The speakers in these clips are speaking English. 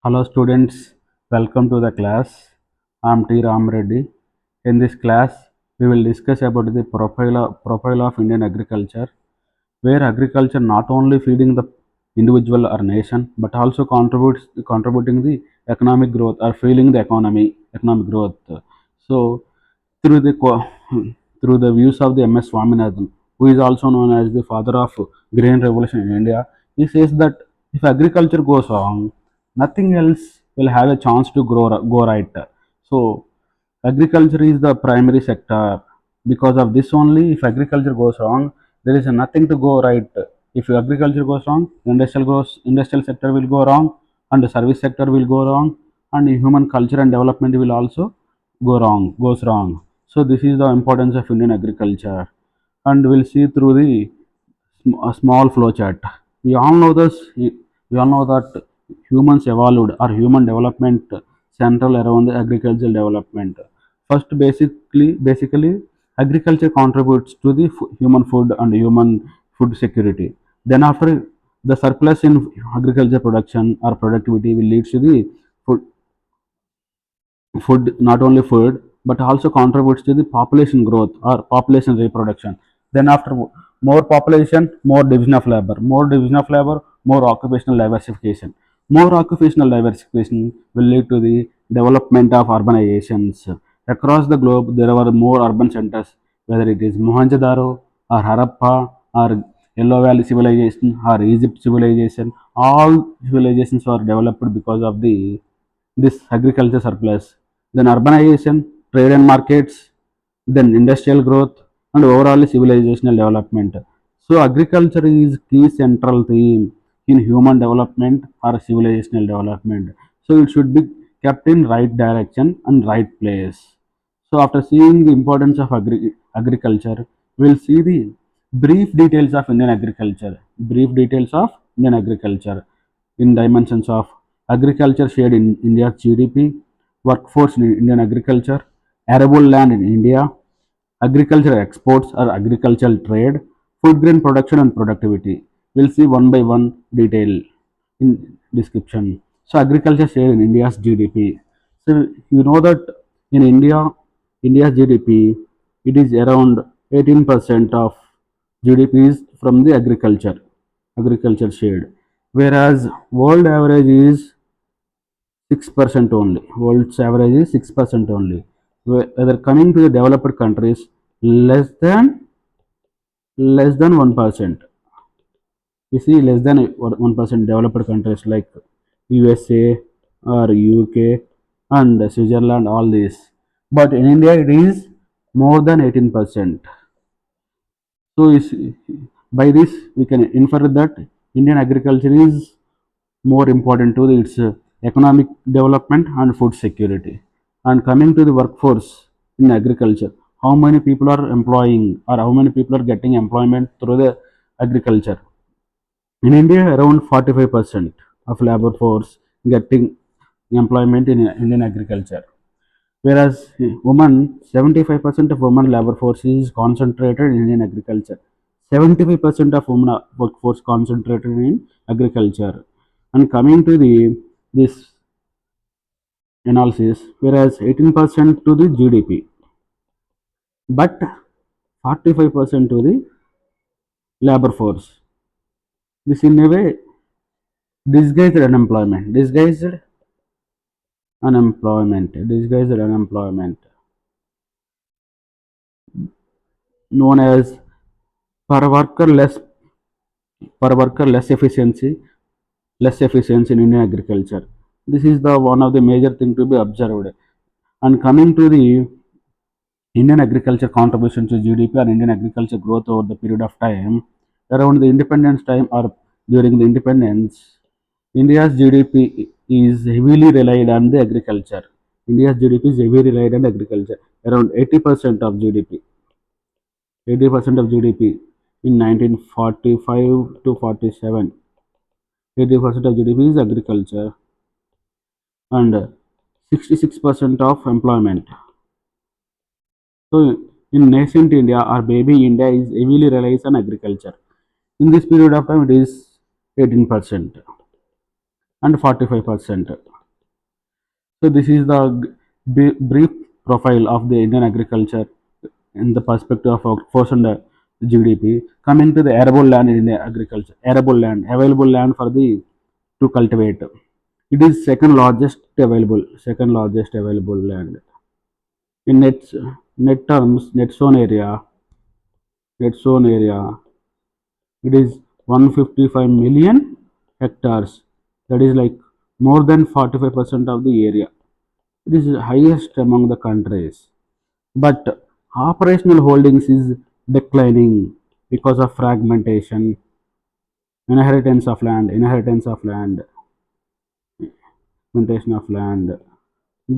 Hello students, welcome to the class. I am T. Ram Reddy. In this class, we will discuss about the profile of Indian agriculture, where agriculture not only feeding the individual or nation, but also contributing the economic growth or fueling the economic growth. So, through the co- through the views of the M.S. Swaminathan, who is also known as the father of green revolution in India, he says that if agriculture goes wrong, nothing else will have a chance to go right. So agriculture is the primary sector. Because of this only, if agriculture goes wrong, there is nothing to go right. If agriculture goes wrong, industrial sector will go wrong, and the service sector will go wrong, and human culture and development will also goes wrong. So this is the importance of Indian agriculture, and we'll see through the a small flow chart. We all know this. We all know that humans evolved or human development central around the agricultural development. First, basically, agriculture contributes to the human food and human food security. Then, after the surplus in agriculture production or productivity will lead to the food, food not only food but also contributes to the population growth or population reproduction. Then after more population, more division of labor, more occupational diversification. More occupational diversification will lead to the development of urbanizations. Across the globe there are more urban centers, whether it is Mohenjo-daro or Harappa or Yellow Valley civilization or Egypt civilization. All civilizations were developed because of the this agriculture surplus. Then urbanization, trade and markets, then industrial growth, and overall civilizational development. So agriculture is key central theme in human development or civilizational development. So it should be kept in right direction and right place. So after seeing the importance of agriculture, we'll see the brief details of Indian agriculture. Brief details of Indian agriculture in dimensions of agriculture share in India's GDP, workforce in Indian agriculture, arable land in India, agricultural exports or agricultural trade, food grain production and productivity. We'll see one by one detail in description. So agriculture share in India's GDP. So you know that in India's GDP, it is around 18% of GDP is from the agriculture share, whereas world average is 6% only. World's average is 6% only. Whether coming to the developed countries, less than 1%. You see, less than 1% developed countries like USA or UK and Switzerland, all these. But in India, it is more than 18%. So, by this, we can infer that Indian agriculture is more important to its economic development and food security. And coming to the workforce in agriculture, how many people are employing or how many people are getting employment through the agriculture? In India, around 45% of labor force getting employment in Indian agriculture. Whereas women, 75% of women labor force is concentrated in Indian agriculture. 75% of women workforce concentrated in agriculture. And coming to the this analysis, whereas 18% to the GDP, but 45% to the labor force. This in a way disguised unemployment, known as per worker less less efficiency in Indian agriculture. This is the one of the major thing to be observed. And coming to the Indian agriculture contribution to GDP and Indian agriculture growth over the period of time, around the independence time or during the independence, India's GDP is heavily relied on the agriculture. India's GDP is heavily relied on agriculture. Around 80% of GDP, 80% of GDP in 1945 to 47, 80% of GDP is agriculture, and 66% of employment. So in nascent India or baby India is heavily relies on agriculture. In this period of time, it is 18%. and 45%. So this is the brief profile of the Indian agriculture in the perspective of workforce and GDP. Coming to the arable land in India agriculture, arable land, available land for the to cultivate. It is second largest available land. In net terms, net sown area, it is 155 million hectares. That is like more than 45% of the area. It is highest among the countries. But operational holdings is declining because of fragmentation, inheritance of land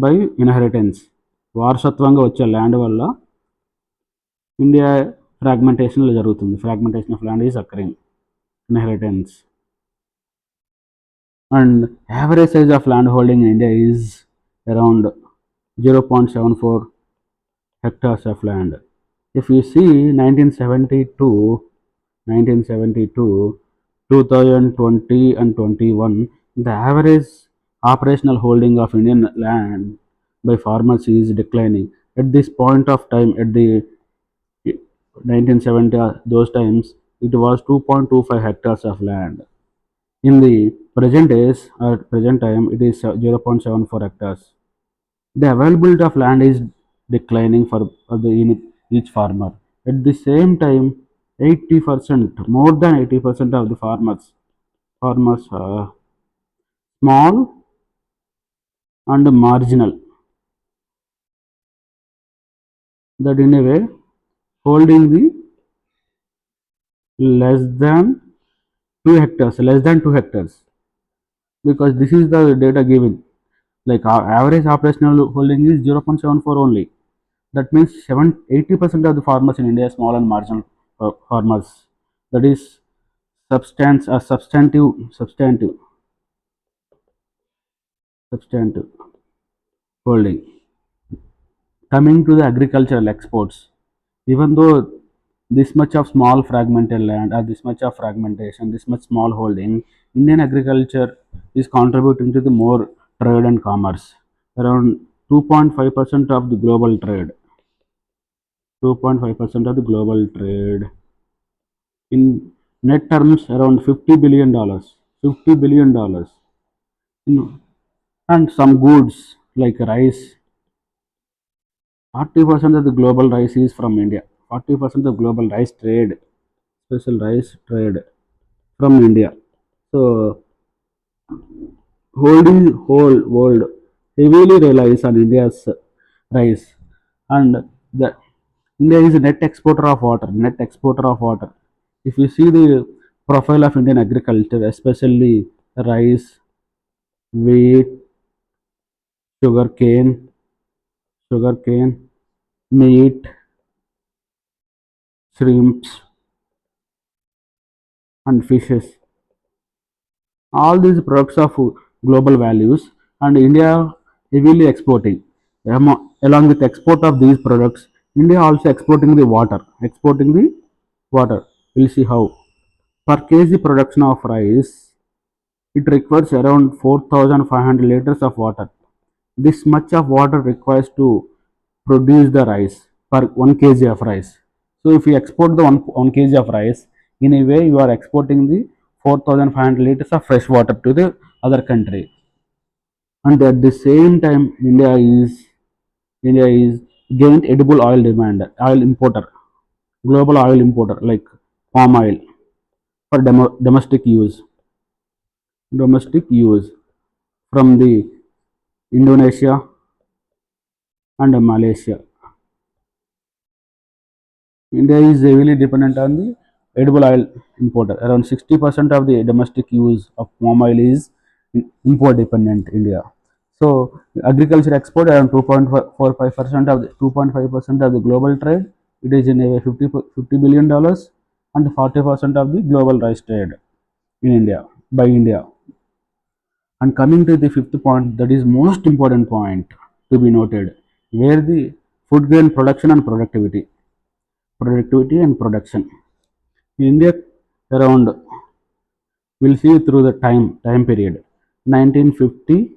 by inheritance. వారసత్వంగా వచ్చే land వల్ల India fragmentation జరుగుతుంది. Fragmentation of land is occurring, inheritance. And average size of land holding in India is around 0.74 hectares of land. If you see 1972, 2020 and 21, the average operational holding of Indian land by farmers is declining. At this point of time, at the 1970, those times, it was 2.25 hectares of land. In the present time, it is 0.74 hectares. The availability of land is declining for each farmer. At the same time, 80%, more than 80% of the farmers are small and marginal. That in a way holding the less than 2 hectares, because this is the data given. Like our average operational holding is 0.74 only. That means 80% of the farmers in India are small and marginal farmers. That is substantive holding. Coming to the agricultural exports, even though this much of small fragmented land or this much of fragmentation, this much small holding, Indian agriculture is contributing to the more trade and commerce. Around 2.5% of the global trade. 2.5% of the global trade. In net terms, around $50 billion. $50 billion. And some goods like rice. 40% of the global rice is from India. 40% of global rice trade, special rice trade from India. So whole world heavily relies on India's rice, and the India is a net exporter of water. Net exporter of water. If you see the profile of Indian agriculture, especially rice, wheat, sugarcane, sugarcane, meat, shrimps, and fishes. All these products of global values, and India heavily exporting. Along with export of these products, India also exporting the water. Exporting the water. We'll see how. Per kg production of rice, it requires around 4,500 liters of water. This much of water requires to produce the rice per 1 kg of rice. So if you export the 1 kg of rice, in a way you are exporting the 4,500 liters of fresh water to the other country. And at the same time, India is gained edible oil demand, oil importer, global oil importer like palm oil for domestic use from the Indonesia and Malaysia. India is heavily dependent on the edible oil importer. Around 60% of the domestic use of palm oil is import dependent India. So agriculture export around 2.45% of the 2.5% of the global trade. It is in a $50 billion and 40% of the global rice trade in India by India. And coming to the fifth point, that is most important point to be noted, where the food grain production and productivity and production. In India, around we'll see through the time period. 1950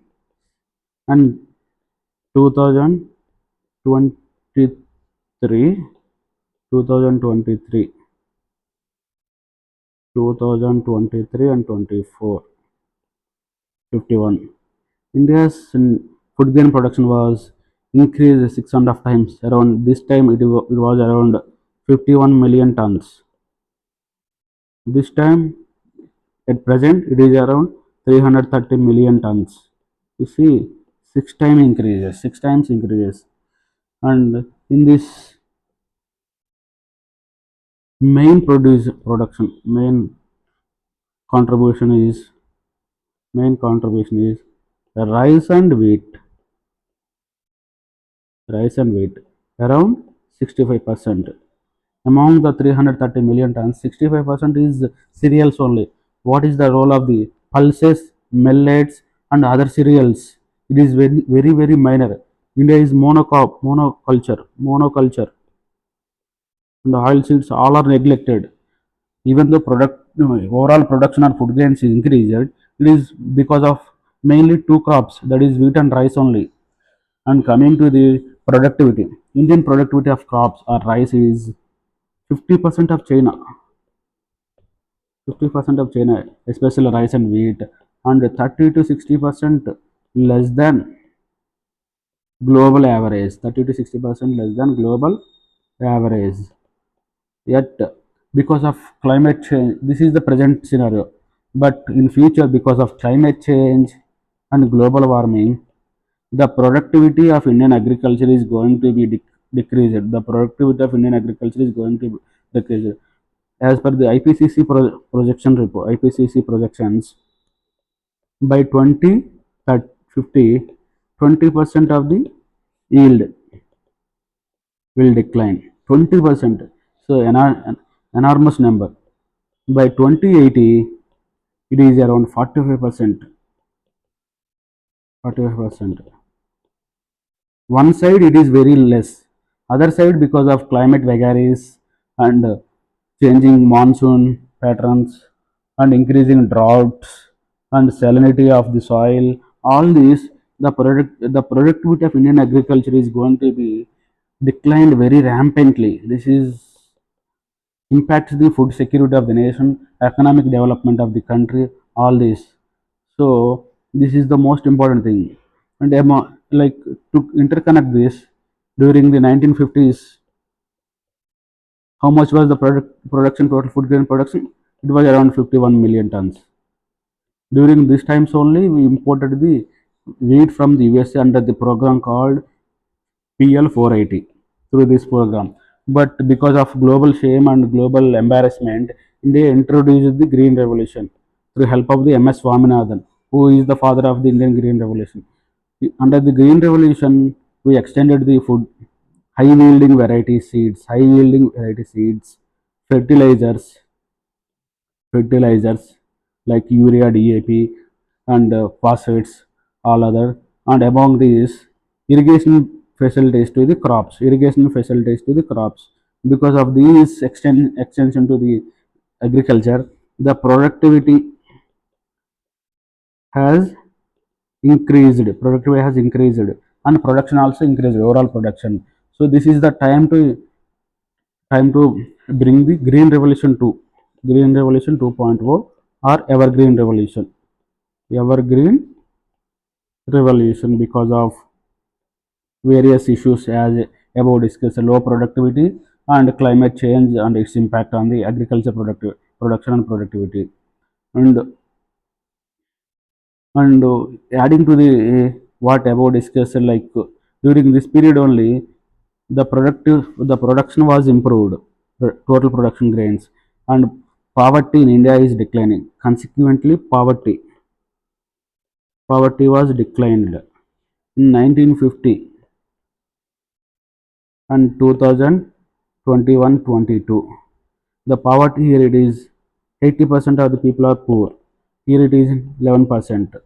and 2023, 2023, 2023 and 24, 51. India's food grain production was increased 6.5 times. Around this time, it was around 51 million tons. This time, at present, it is around 330 million tons. You see, six times increases. And in this main contribution is rice and wheat, around 65%. Among the 330 million tons, 65% is cereals only. What is the role of the pulses, millets, and other cereals? It is very minor. India is monoculture, and the oil seeds all are neglected. Even though overall production of food grains is increased, it is because of mainly two crops, that is wheat and rice only. And coming to the productivity, Indian productivity of crops or rice is 50% of China, 50% of China, especially rice and wheat, and 30 to 60% less than global average, 30 to 60% less than global average. Yet, because of climate change, this is the present scenario. But in future, because of climate change and global warming, the productivity of Indian agriculture is going to be decreased. The productivity of Indian agriculture is going to be decreased. As per the IPCC projection report, IPCC projections, by 2050, 20% of the yield will decline. 20%. So an enormous number. By 2080, it is around 45%. 45%. One side it is very less. Other side, because of climate vagaries and changing monsoon patterns and increasing droughts and salinity of the soil, all these, the productivity of Indian agriculture is going to be declined very rampantly. This is impacts the food security of the nation, economic development of the country, all this. So this is the most important thing. And like to interconnect this, during the 1950s, how much was the total food grain production? It was around 51 million tons. During these times only, we imported the wheat from the USA under the program called PL 480 through this program. But because of global shame and global embarrassment, India introduced the Green Revolution through help of the MS Swaminathan, who is the father of the Indian Green Revolution. Under the Green Revolution, we extended the food high yielding variety seeds, fertilizers, fertilizers like urea, DAP, and phosphates, all other, and among these, irrigation facilities to the crops. Because of these extension to the agriculture, the productivity has increased, and production also increased, overall production. So this is the time to bring the green revolution 2.0, or evergreen revolution, because of various issues as above discussed, low productivity and climate change and its impact on the agriculture production and productivity. And and adding to the what above discussed, like during this period only, the production was improved, total production grains, and poverty in India is declining. Consequently, poverty was declined in 1950 and 2021-22. The poverty here, it is 80% of the people are poor. Here it is 11%.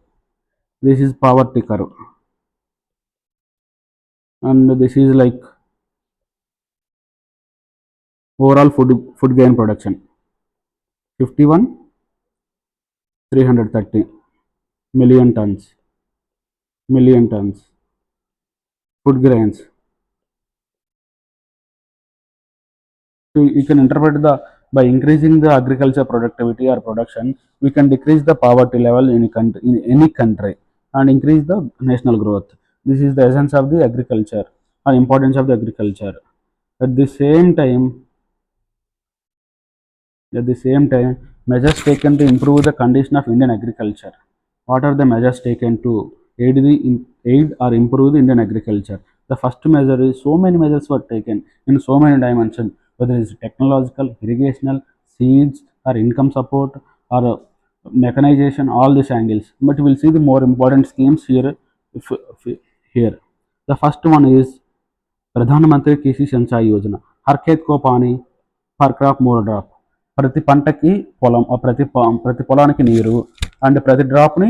This is poverty curve, and this is like overall food grain production, 51, 330. million tons, million tons. Food grains. So you can interpret the by increasing the agriculture productivity or production, we can decrease the poverty level in, in any country and increase the national growth. This is the essence of the agriculture or importance of the agriculture. At the same time, At the same time, measures taken to improve the condition of Indian agriculture. What are the measures taken to aid or improve the Indian agriculture? The first measure is so many measures were taken in so many dimensions, whether it is technological, irrigational, seeds, or income support, or mechanization, all these angles. But we will see the more important schemes here. Here, the first one is Pradhan Mantri Krishi Sinchai Yojana Har Khet Ko Pani హర్ crop more drop ప్రతి పంటకి పొలం ప్రతి పొలానికి నీరు and ప్రతి డ్రాప్ని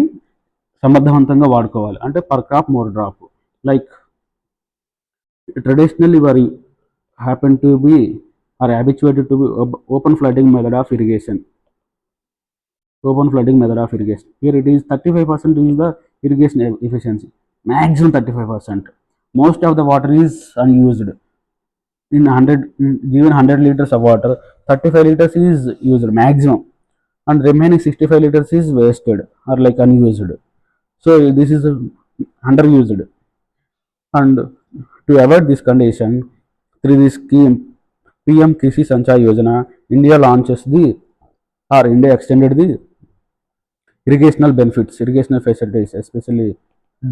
సమర్థవంతంగా వాడుకోవాలి అంటే per crop more drop like traditionally వరి happen to be are habituated to be open flooding method of irrigation open flooding method of irrigation. Here it is 35% is the irrigation efficiency, maximum 35%. Most of the water is unused. In 100 given 100 liters of water, 35 liters is used maximum, and remaining 65 liters is wasted or like unused. So this is underused, and to avoid this condition, through this scheme PM Krishi Sanchay Yojana, India launches the or India extended the irrigational benefits, irrigational facilities, especially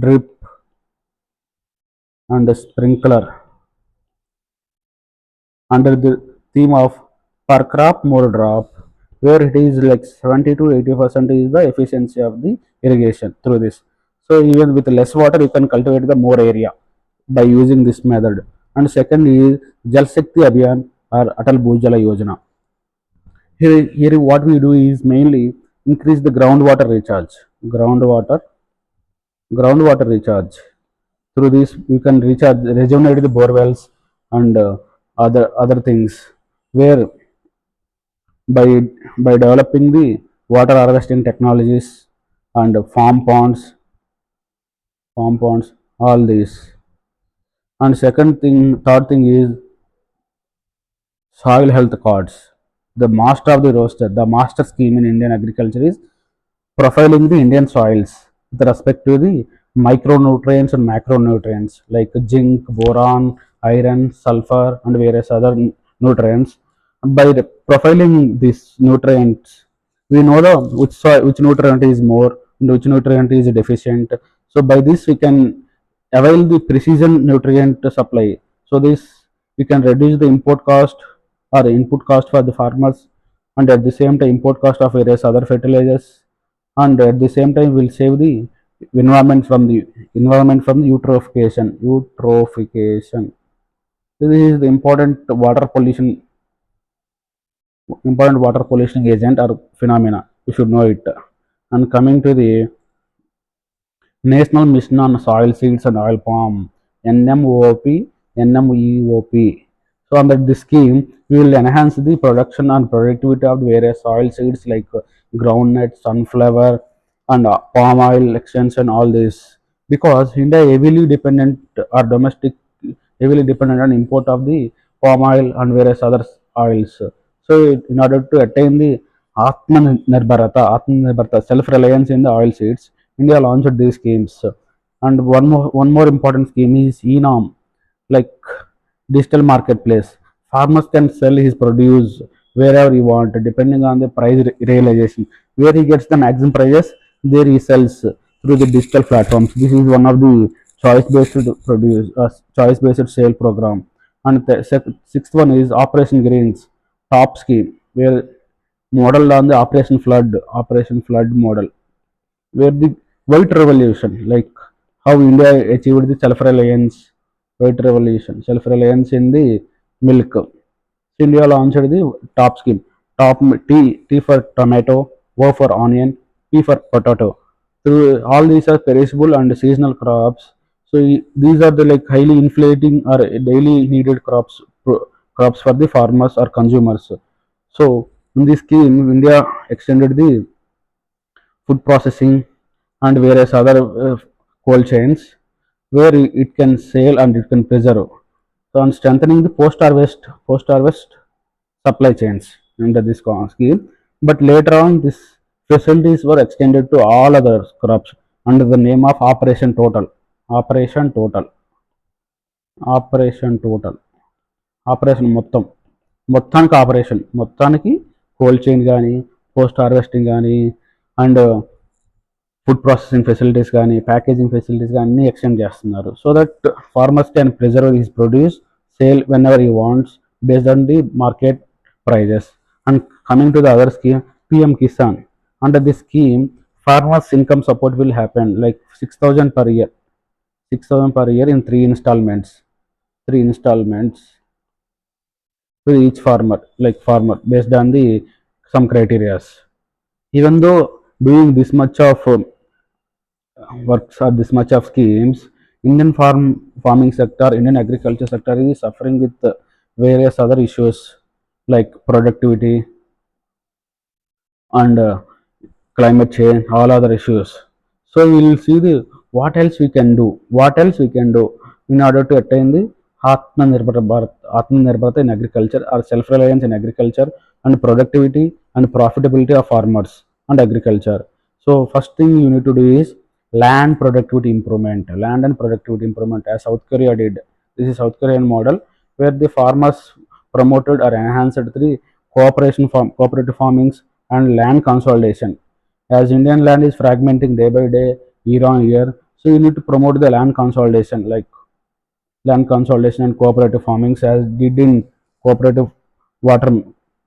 drip and sprinkler, under the theme of per crop more drop, where it is like 70 to 80% is the efficiency of the irrigation through this. So even with less water, you can cultivate the more area by using this method. And second is Jal Shakti Abhiyan or Atal Bhujala Yojana. Here what we do is mainly increase the groundwater groundwater recharge. Through this, you can recharge, rejuvenate the bore wells and other things. Where by by developing the water harvesting technologies and farm ponds, all these. And third thing is soil health cards. The master of the roster, the master scheme in Indian agriculture is profiling the Indian soils with respect to the micronutrients and macronutrients like zinc, boron, iron, sulfur, and various other nutrients. By profiling these nutrients, we know the which nutrient is more and which nutrient is deficient. So by this we can avail the precision nutrient supply. So this we can reduce the import cost or input cost for the farmers, and at the same time import cost of various other fertilizers, and at the same time will save the environment from the eutrophication. This is the important water pollution agent or phenomena, you should know it. And coming to the National Mission on Soil Seeds and Oil Palm, NMOP, NMEOP. So under this scheme, we will enhance the production and productivity of the various soil seeds like groundnut, sunflower, and palm oil extension. All this because India heavily dependent or domestic heavily dependent on import of the palm oil and various other oils. So in order to attain the Atmanirbharata, self-reliance in the oil seeds, India launched these schemes. And one more important scheme is ENAM, like digital marketplace. Farmers can sell his produce wherever he want, depending on the price realization. Where he gets the maximum prices, there he sells through the digital platforms. This is one of the choice-based sale program. And the sixth one is Operation Greens, top scheme, where model on the Operation Flood model, where the white revolution, like how India achieved the self-reliance in the milk. So India launched the top scheme, T for tomato, O for onion, P for potato. So all these are perishable and seasonal crops. So these are the like highly inflating or daily needed crops for the farmers or consumers. So in this scheme, India extended the food processing and various other cold chains where it can sell and it can preserve. So, on strengthening the post harvest supply chains under this scheme. But later on, these facilities were extended to all other crops under the name of Operation Total. Operation Total. Operation total. Operation మొత్తం, మొత్తానికి operation మొత్తానికి cold chain కానీ, post harvesting కానీ, and food processing facilities కానీ, packaging facilities కానీ అన్నీ extend చేస్తున్నారు. So that farmers can preserve his produce, sale when ever he wants based on the market prices. And coming to the other scheme, PM Kisan. Under this scheme, farmers' income support will happen like 6,000 per year, 6,000 per year in three installments to each farmer, like farmer, based on the some criterias. Even though doing this much of works or this much of schemes, Indian farming sector, Indian agriculture sector is suffering with various other issues like productivity and climate change, all other issues. So we will see the what else we can do in order to attain the Atmanirbharata in agriculture, or self-reliance in agriculture, and productivity and profitability of farmers and agriculture. So first thing you need to do is land and productivity improvement, as South Korea did. This is South Korean model where the farmers promoted or enhanced the cooperative farmings and land consolidation. As Indian land is fragmenting day by day, year on year, so you need to promote the land consolidation, like land consolidation and cooperative farming, as did in cooperative water,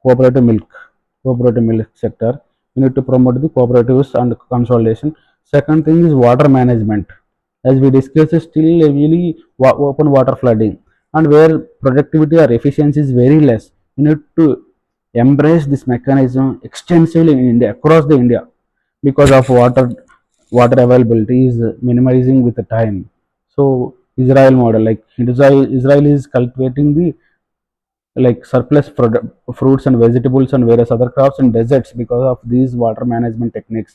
cooperative milk, sector. You need to promote the cooperatives and consolidation. Second thing is water management. As we discussed, still really open water flooding, and where productivity or efficiency is very less. You need to embrace this mechanism extensively in India, across the India, because of water availability is minimizing with the time. So Israel model, like Israel is cultivating the like surplus fruits and vegetables and various other crops in deserts because of these water management techniques,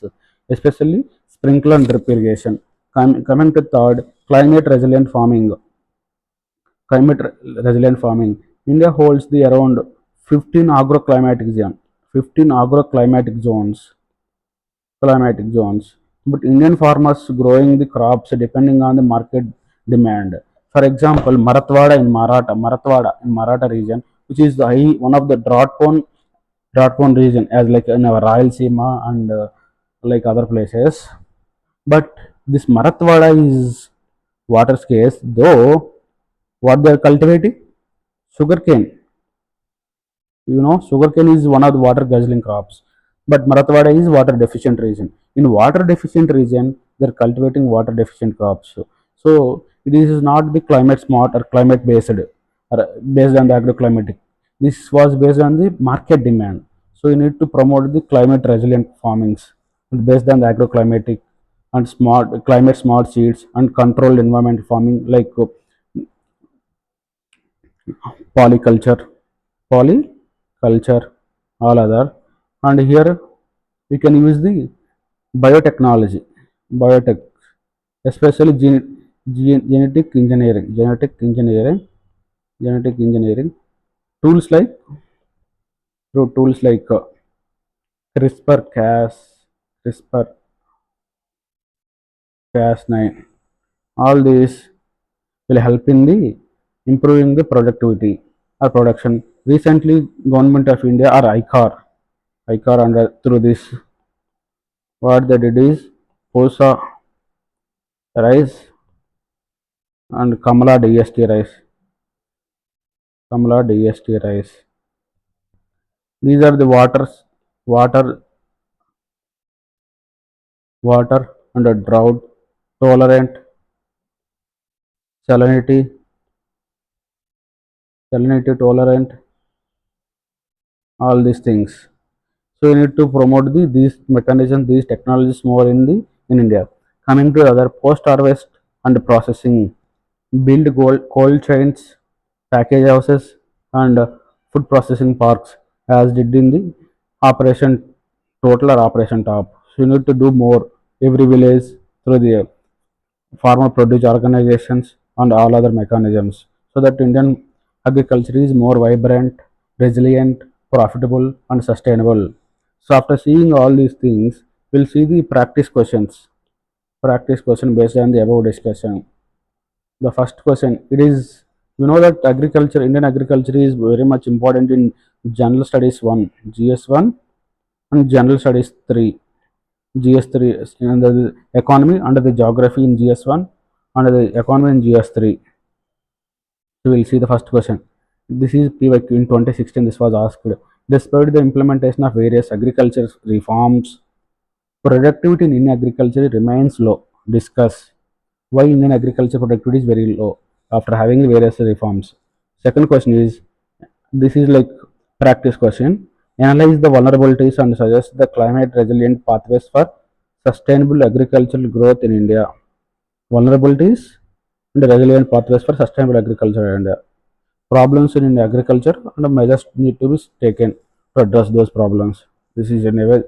especially sprinkler and drip irrigation. Coming to third, climate resilient farming. India holds the around 15 agroclimatic zones, but Indian farmers growing the crops depending on the market demand. For example, Marathwada in Maratha region, which is one of the drought prone region, as like in our Rayalaseema and like other places. But this Marathwada is water scarce, though what they are cultivating? Sugarcane. Sugarcane is one of the water guzzling crops, but Marathwada is water deficient region. In water deficient region, they are cultivating water deficient crops. So it is not the climate smart or climate based, or based on the agroclimatic. This was based on the market demand. So you need to promote the climate resilient farmings based on the agroclimatic and smart climate smart seeds and controlled environment farming, like polyculture, polyculture, all other. And here we can use the biotechnology, biotech, especially genetic engineering tools like CRISPR Cas, CRISPR Cas9. All these will help in the improving the productivity or production. Recently, Government of India or ICAR under through this, what they did is POSA rice and Kamala DST rice. These are the water, water under drought tolerant, salinity tolerant, all these things. So you need to promote these mechanisms, these technologies more in India. Coming to other, post harvest and processing, build cold chains, package houses, and food processing parks, as did in the Operation Total or Operation Top. So you need to do more every village through the farmer produce organizations and all other mechanisms, so that Indian agriculture is more vibrant, resilient, profitable, and sustainable. So after seeing all these things, we'll see the practice questions. Practice question based on the above discussion. The first question, it is, you know that agriculture, Indian agriculture is very much important in General Studies 1, GS 1, and General Studies 3. GS 3 is under the economy, under the geography in GS 1, under the economy in GS 3. So we'll see the first question. This is PYQ in 2016. This was asked. Despite the implementation of various agriculture reforms, productivity in Indian agriculture remains low. Discuss why Indian agriculture productivity is very low after having various reforms. Second question is, this is like practice question. Analyze the vulnerabilities and suggest the climate resilient pathways for sustainable agricultural growth in India. Vulnerabilities and resilient pathways for sustainable agriculture in India. Problems in agriculture and measures need to be taken to address those problems. This is anyway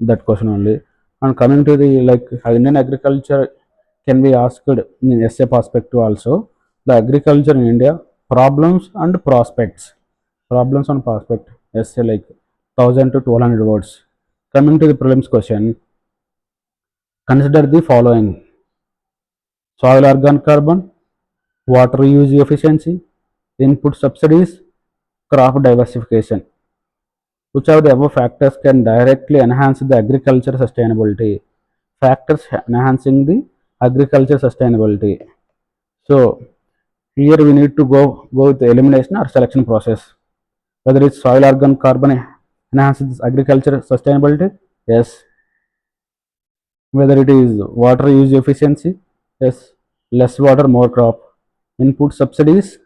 that question only. And coming to the like Indian agriculture can be asked in essay perspective also. The agriculture in India, problems and prospects. Problems and prospect essay like 1000 to 1200 words. Coming to the prelims question, consider the following: soil organic carbon, water use efficiency, input subsidies, crop diversification. Which of the above factors can directly enhance the agriculture sustainability? Factors enhancing the agriculture sustainability. So here we need to go with the elimination or selection process. Whether it's soil organ carbon enhances agriculture sustainability, yes. Whether it is water use efficiency, yes. Less water, more crop. Input subsidies,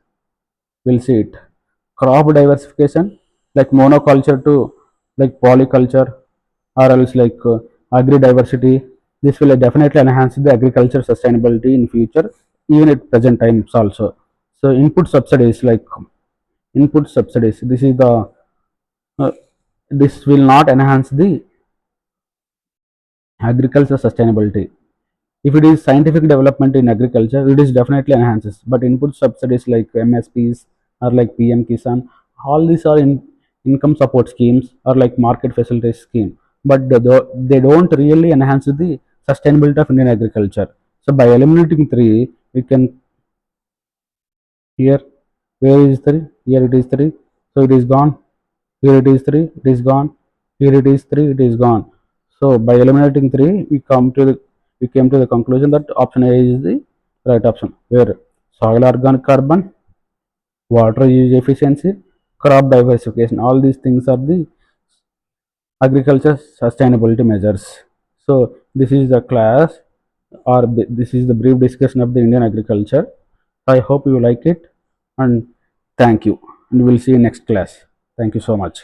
we'll see it. Crop diversification, like monoculture to like polyculture, or else like agri diversity. This will definitely enhance the agriculture sustainability in future, even at present times also. So input subsidies, like input subsidies, this is the uh, this will not enhance the agriculture sustainability. If it is scientific development in agriculture, it is definitely enhances. But input subsidies like MSPs or like PM Kisan, all these are in income support schemes or like market facility scheme. But they don't really enhance the sustainability of Indian agriculture. So by eliminating three, we can here, where is three? Here it is three. So it is gone. Here it is three. It is gone. Here it is three. It is gone. So by eliminating three, we came to the conclusion that option A is the right option. Where soil organic carbon, water use efficiency, crop diversification, all these things are the agriculture sustainability measures. So this is the class, or this is the brief discussion of the Indian agriculture. I hope you like it, and thank you. And we'll see you next class. Thank you so much.